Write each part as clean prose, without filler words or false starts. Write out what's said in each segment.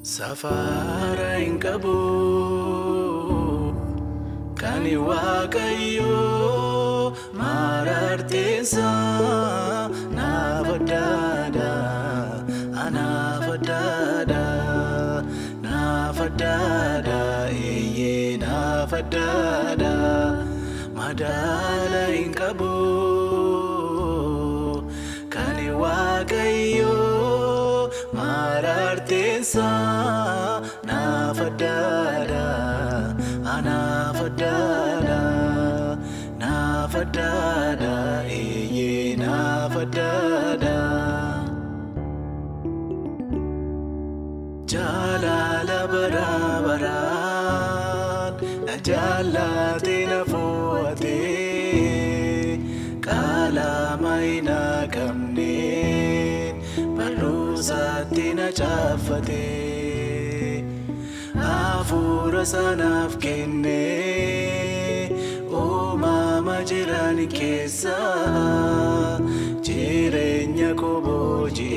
Safara inkabu kani wakayo marartesa nafadada nafadada iye nafadada madala inkabu kani wakayo marartesa nafadada iye nafadada jalala barabaran jalate nafuate kalamaina kamne Satina chafate afura sanaf kenne o mama jirani kesa jirenya ko boje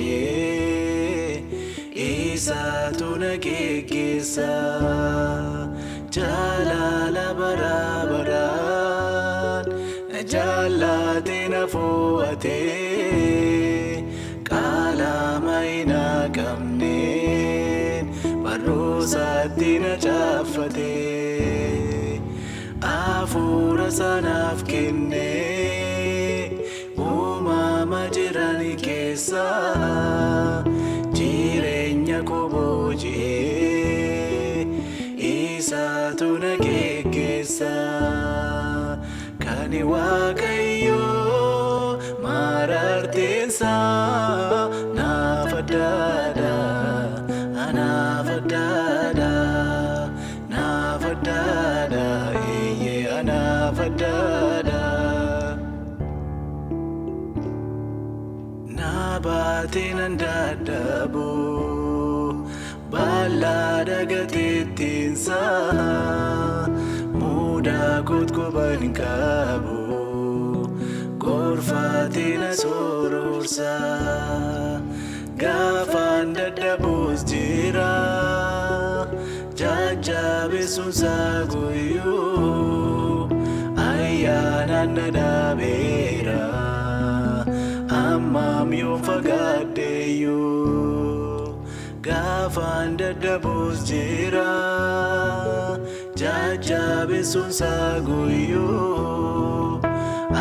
isa tuna kekesa jalala barabaran jalate nafuate Kalamaina kamne Satina chafate afura sanaf kenne umama jirani kesa jirenya ko boje isa tuna kekesa kani wakayo marartesa nafadada iye anafadada nabatinandadabu balada gatitinsa muda kutkuban kabu gorfatina sororsa gafan dadabus jira jajabe sunsa guyu ayana nadabera amam yom fagadeyu gafan dadabus jira jajabe sunsa guyu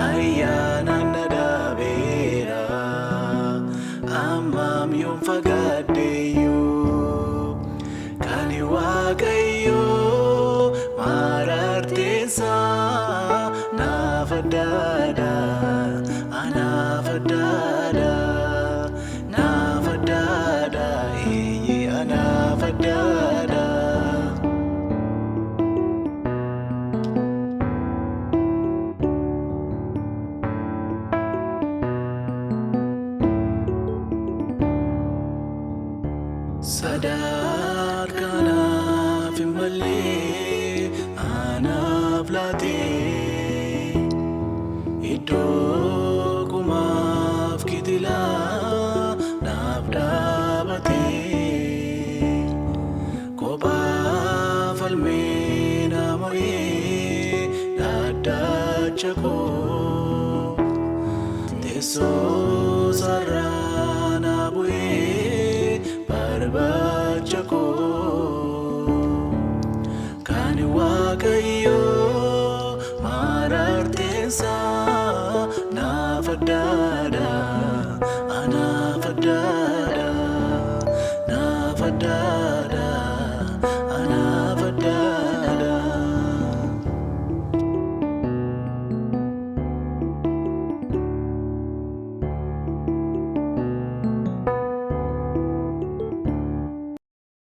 ayana nadabera amam yom fagadeyu kani wakayo marartesa nafadada iye anafadada Sadar kanaf imali anaf lati Ido kumaf kitila naf dabati Koba falmina moye nadachako Teso sarana buye Barbachako kani wakayo marartesa nafadada